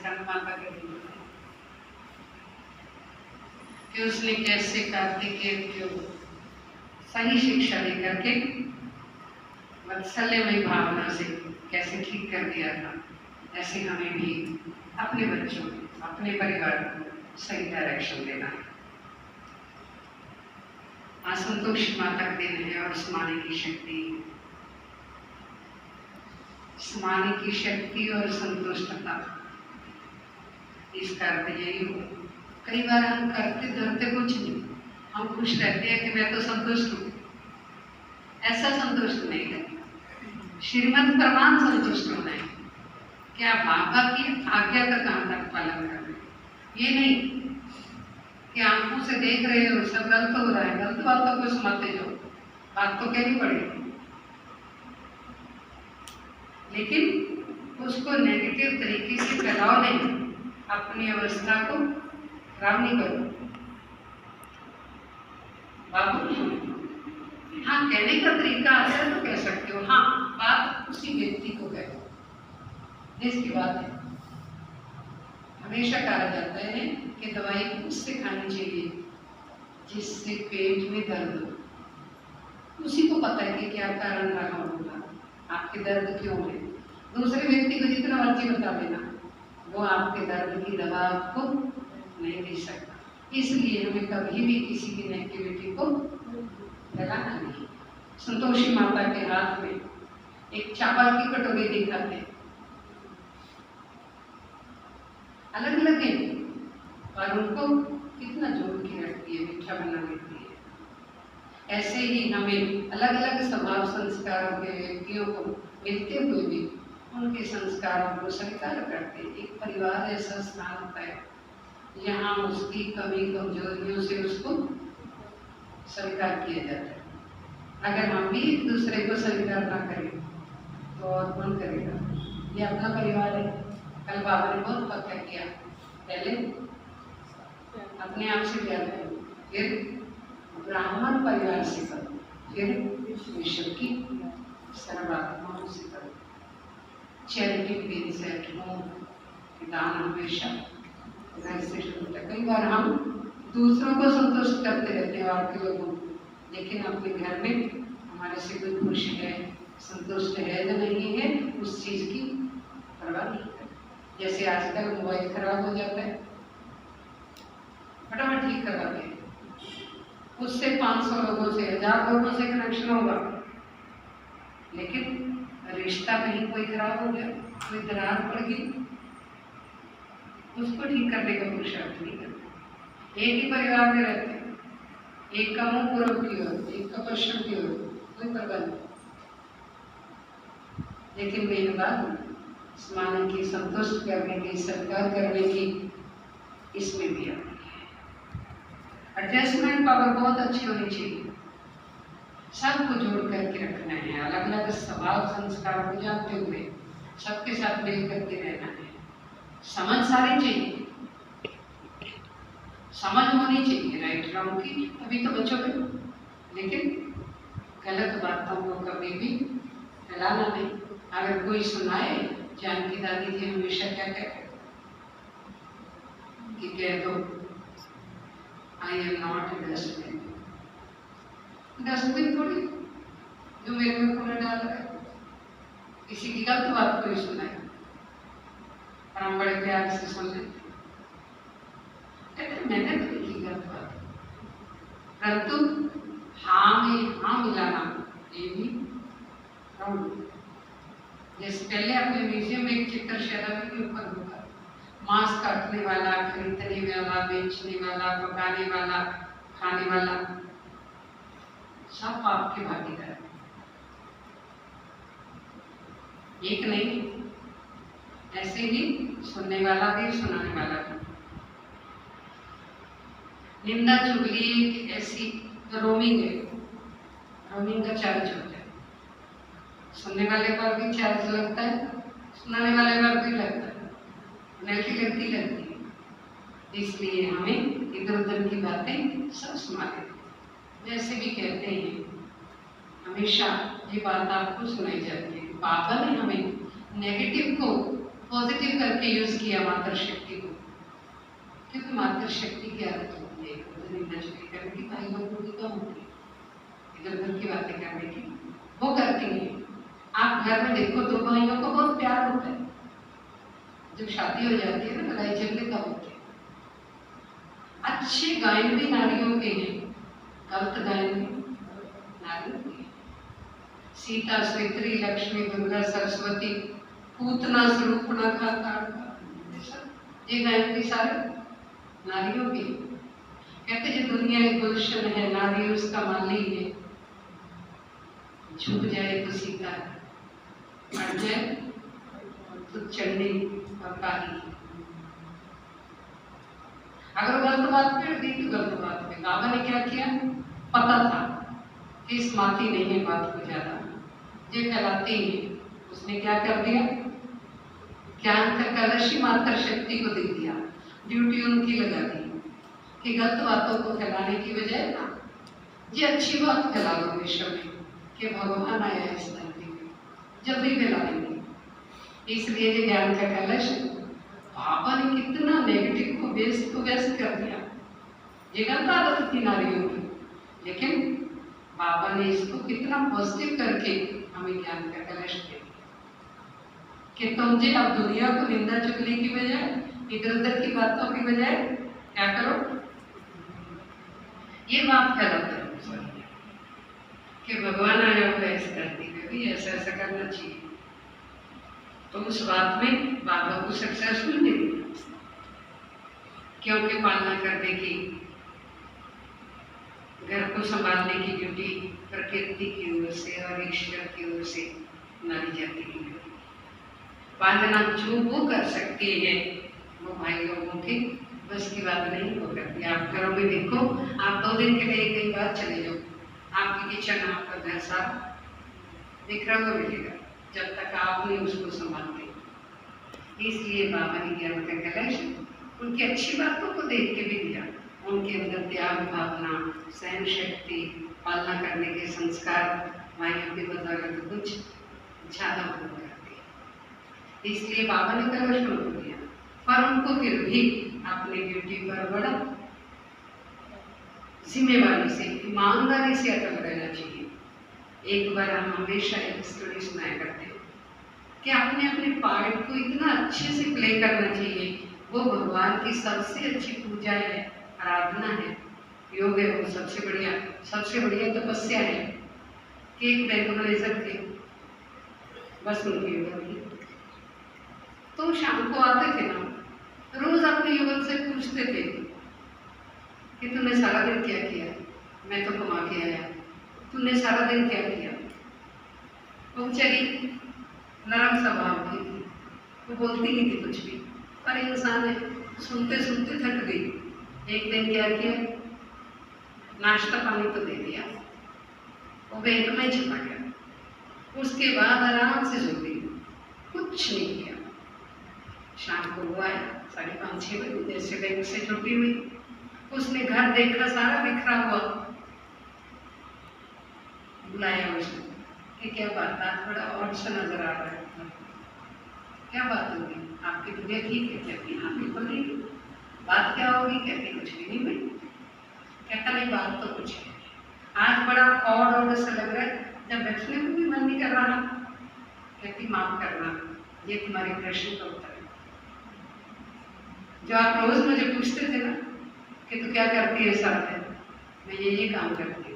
स्कंद माता के दिन कि उसने कैसे कार्तिकेय को सही शिक्षा देकर के वात्सल्यमयी भावना से कैसे ठीक कर दिया था, ऐसे हमें भी अपने बच्चों अपने परिवार को सही डायरेक्शन देना है। आज संतोषी माता का दिन है और समाने की शक्ति, समाने की शक्ति और संतुष्टता, इसका अर्थ यही हो। कई बार हम करते धरते कुछ नहीं, हम खुश रहते हैं कि मैं तो संतुष्ट हूँ। ऐसा संतुष्ट नहीं है, श्रीमद् प्रमाण संतुष्ट होना है। क्या बाबा की आज्ञा का कहाँ तक पालन कर रहे हैं, ये नहीं कि आंखों से देख रहे हो सब गलत हो रहा है, गलत बातों को सुनाते जाओ, बात तो कहनी पड़ेगी, लेकिन उसको नेगेटिव तरीके से फैलाओ नहीं, अपनी अवस्था को खराब नहीं करो। बाबू हाँ, कहने का तरीका आता है तो कह सकते हो, हाँ बात उसी व्यक्ति को कहो, देश की बात है। हमेशा कहा जाता है कि दवाई उससे खानी चाहिए जिससे पेट में दर्द हो, उसी को पता है कि क्या कारण रहा होगा, आपके दर्द क्यों है। दूसरे व्यक्ति को जितना मर्जी बता देना, वो आपके दर्द की दवा आपको नहीं दे सकता। इसलिए हमें कभी भी किसी की नेगेटिविटी को फैलाना नहीं। संतोषी माता के हाथ में एक चावल की कटोरी दिखाते हैं, अलग अलग है और उनको कितना जोड़ के रखती है, मीठा बना देती है। ऐसे ही हमें अलग अलग स्वभाव संस्कारों के व्यक्तियों को मिलते हुए भी उनके संस्कारों को स्वीकार करते। एक परिवार ऐसा स्थान होता है यहाँ उसकी कमी कमजोरियों से उसको स्वीकार किया जाता है। अगर हम भी एक दूसरे को स्वीकार ना करें तो और कौन करेगा। ये अपना परिवार है। कल बाबा ने बहुत पक्का किया, पहले अपने आप से प्यार करो, फिर ब्राह्मण परिवार से करो, फिर विश्व की सर्वात्माओं से करो। चैरिटी बिगिंस एट होम, दान हमेशा घर से शुरू होता है। कई बार हम दूसरों को संतुष्ट करते रहते हैं और के लोगों को, लेकिन अपने घर में हमारे से कोई खुश है, संतुष्ट है या नहीं है, उस चीज की परवाह नहीं करते। जैसे आजकल मोबाइल खराब हो जाता है, फटाफट ठीक करवाते हैं, उससे 500 लोगों से 1000 लोगों से कनेक्शन होगा, लेकिन रिश्ता कहीं कोई खराब हो गया, कोई दरार पड़ गई, उसको ठीक करने का पुरुषार्थ नहीं करते। एक ही परिवार में रहते हैं, एक का मुंह पूर्व की ओर, एक का पश्चिम की ओर, कोई परवाह नहीं। लेकिन मेन बात स्मारक की, संतुष्ट करने की, सत्कार करने की, इसमें भी आती है। एडजस्टमेंट पावर बहुत अच्छी होनी चाहिए, सबको जोड़ करके रखना है, अलग अलग स्वभाव संस्कार को जानते हुए सबके साथ मिल करके रहना है। समझ सारी चाहिए, समझ होनी चाहिए राइट रॉन्ग की, अभी तो बच्चों के, लेकिन गलत बातों को कभी भी फैलाना नहीं। अगर कोई सुनाए, जानकी दादी जी हमेशा क्या कहते कि कह दो I am not a dustbin. Dustbin थोड़ी जो मेरे में कूड़ा डाल रहा है, किसी की गलत बात कोई सुनाए और हम बड़े प्यार से सुन लेते, कहते मैंने तो लिखी गलत बात, परंतु हाँ में हाँ मिलाना ये भी रॉन्ग। जैसे पहले अपने म्यूजियम में एक चित्र शैला के ऊपर होगा, मांस काटने वाला, खरीदने वाला, बेचने वाला, पकाने वाला, खाने वाला, सब आपके भागीदार है, एक नहीं। ऐसे ही सुनने वाला भी, सुनाने वाला भी। निंदा चुगली एक ऐसी रोमिंग है, रोमिंग का चार्ज होता है, सुनने वाले पर भी चार्ज लगता है, सुनाने वाले पर भी लगता है, लगती है। इसलिए हमें इधर उधर की बातें सब सुना देते। जैसे भी कहते हैं, हमेशा ये बात आपको सुनाई जाती है, बाबा ने हमें नेगेटिव को पॉजिटिव करके यूज किया मातृशक्ति को, क्योंकि मातृशक्ति की आदत होती है निंदा चुगली करने की, भाई लोगों की कम होती है, इधर उधर की बातें करने की, वो करती है। आप घर में देखो दो भाइयों को बहुत प्यार होता है, जब शादी हो जाती है ना लड़ाई झगड़े कब होते हैं। अच्छे गायन भी नारियों के हैं, गलत गायन भी नारियों के हैं। सीता, स्वित्री, लक्ष्मी, दुर्गा, सरस्वती, पूतना, स्वरूपना, ये गायन भी सारे नारियों के। कहते जो दुनिया एक गुलशन है, नारी उसका माली है, झुक जाए तो सीता, अट जाए तो चंडी और काली। अगर गलत बात पे दी तो गलत बात पे। बाबा ने क्या किया, पता था कि इस माती नहीं है बात को ज्यादा, ये फैलाती है, उसने क्या कर दिया, ज्ञान का कलश ही मात्र शक्ति को दे दिया, ड्यूटी उनकी लगा दी कि गलत बातों को फैलाने की बजाय ना ये अच्छी बात फैला दो विश्व में कि भगवान आया इस धरती में, जल्दी फैलाएंगे। इसलिए ये ज्ञान का कलश बाबा ने कितना नेगेटिव को व्यस्त कर दिया। ये गलत आदत थी नारियों की, लेकिन बाबा ने इसको कितना पॉजिटिव करके हमें ज्ञान का कलश दे दिया कि तुम जी अब दुनिया को निंदा चुगली की बजाय, इधर उधर की बातों की बजाय क्या करो, ये बात फैलाते रहो कि भगवान आया हुआ है इस धरती पे, भी ऐसा ऐसा करना चाहिए। तो उस बात में बाबा को सक्सेसफुल मिली, क्योंकि पालना करने की, घर को संभालने की ड्यूटी प्रकृति की ओर से और ईश्वर की ओर से नारी जाति की ड्यूटी। पालना जो वो कर सकती है वो भाई लोगों की बस की बात नहीं हो करती। आप घरों में देखो, आप 2 दिन के लिए कई बार चले जाओ, आपकी किचन, आपका घर साफ बिखरा हुआ मिलेगा जब तक आप नहीं उसको संभालते। इसलिए बाबा ने ज्ञान का कलश उनकी अच्छी बातों को देख के भी दिया, उनके अंदर त्याग भावना, सहन शक्ति, पालना करने के संस्कार भाइयों की बदौलत कुछ ज्यादा हो जाते हैं। इसलिए बाबा ने कलश उनको दिया, पर उनको फिर भी अपनी ड्यूटी पर बड़ा जिम्मेवारी से, ईमानदारी से अटल रहना चाहिए। एक बार हम हमेशा एक स्टोरी सुनाया करते हैं कि अपने अपने पार्ट को इतना अच्छे से प्ले करना चाहिए, वो भगवान की सबसे अच्छी पूजा है, आराधना है, योग है, वो सबसे बढ़िया तपस्या है कि एक बैंक मैनेजर थे, बस उनकी युवक थी, तो शाम को आते थे ना, रोज अपने युवक से पूछते थे कि तुमने सारा दिन क्या किया, मैं तो कमा के आया, तुमने सारा दिन क्या किया। वो बेचारी नरम स्वभाव की थी, वो बोलती नहीं थी कुछ भी, पर इंसान है, सुनते सुनते थक गई। एक दिन क्या किया, नाश्ता पानी तो दे दिया, वो बैंक में चला गया, उसके बाद आराम से सो गई, कुछ नहीं किया। शाम को वो आया 5:30-6 बजे, जैसे बैंक से छुट्टी हुई, उसने घर देखा सारा बिखरा हुआ, बुलाया उसने कि क्या बात, आज बड़ा और सा नजर आ रहा है, क्या बात होगी, आपकी तबीयत ठीक है? कहती हाँ बिल्कुल नहीं। बात क्या होगी? कहती कुछ भी नहीं हुई। कहता नहीं बात तो कुछ है, आज बड़ा और सा लग रहा है, जब बैठने को भी मन नहीं कर रहा। कहती माफ करना, ये तुम्हारे प्रश्न का उत्तर है, जो आप रोज मुझे पूछते थे ना कि तू क्या करती है साथ में, मैं ये काम करती हूँ,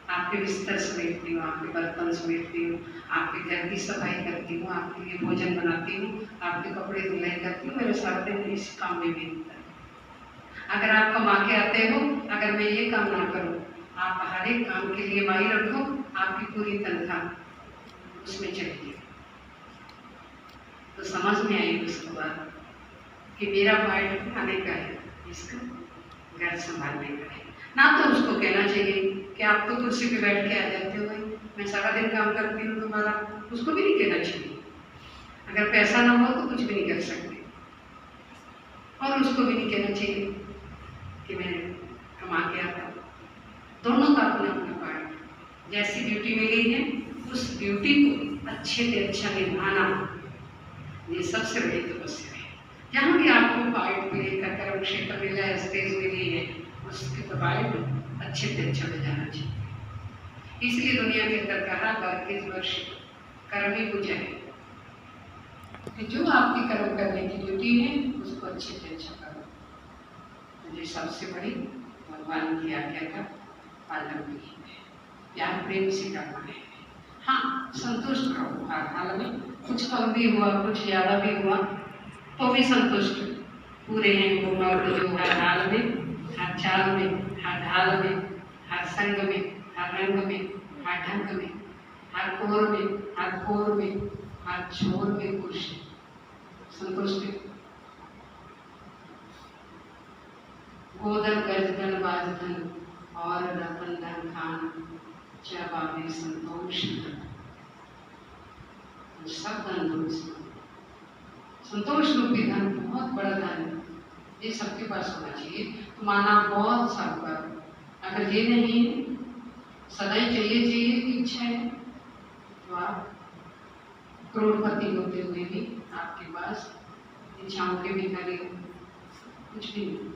आपके बिस्तर समेटती हूँ, आपके बर्तन समेटती हूँ, आपके घर की सफाई करती हूँ, आपके लिए भोजन बनाती हूँ, आपके कपड़े धुलाई करती हूँ, मेरे सारा दिन इस काम में बीतता है। अगर आप कमा के आते हो, अगर मैं ये काम ना करूँ, आप हर एक काम के लिए माई रखो, आपकी पूरी तनख्वाह उसमें चलिए। तो समझ में आई उसके बाद कि मेरा पार्ट खाने का है, इसका घर संभालने का है। ना तो उसको कहना चाहिए कि आप तो कुर्सी पे बैठ के आ जाते हो, भाई मैं सारा दिन काम करती हूँ तुम्हारा, उसको भी नहीं कहना चाहिए। अगर पैसा ना हो तो कुछ भी नहीं कर सकते, और उसको भी नहीं कहना चाहिए कि मैं कमा के आता हूँ। दोनों का अपना अपना पार्ट, जैसी ड्यूटी मिली है उस ड्यूटी को अच्छे से अच्छा निभाना, ये सबसे बड़ी तपस्या है। जहाँ भी आपको पार्ट मिले, कर्म क्षेत्र मिला है, स्टेज मिली है, उसके तो पार्ट अच्छे से अच्छा में जाना चाहिए। इसलिए दुनिया के अंदर कहा वर्क इज वर्शिप, कर्म ही पूजा है। कि जो आपकी कर्म करने की ड्यूटी है उसको अच्छे से अच्छा करो। मुझे सबसे बड़ी भगवान की आज्ञा का पालन भी है, प्यार प्रेम से करना है। हाँ, संतुष्ट रहो हर हाल में, कुछ कम भी हुआ कुछ ज़्यादा भी हुआ तो भी संतुष्ट पूरे हैं वो मर्द जो हर हाल में, हर चाल में, हर ढाल में, हर संग में, हर रंग में, हर ढंग में, हर कोर में, हर कोर में, हर छोर में खुश है, संतुष्ट है। गोधन गजधन बाजधन और रतन धन खान चाबावे संतोष धन, सब धन दूसरा संतोष रूपी धन बहुत बड़ा धन है, ये सबके पास होना चाहिए। तो माना बहुत सब पर अगर ये नहीं है, सदैव चाहिए की इच्छा है, तो आप करोड़पति होते हुए भी आपके पास इच्छाओं के भिखारी कुछ भी नहीं।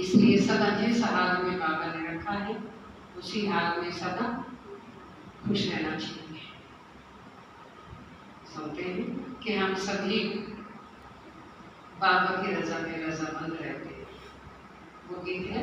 इसलिए सदा जिस हाल में बाबा ने रखा है उसी हाल में सदा खुश रहना चाहिए। सुनते हैं कि हम सभी बाबा की रजा में रजामंद रहते हैं, वो गीत है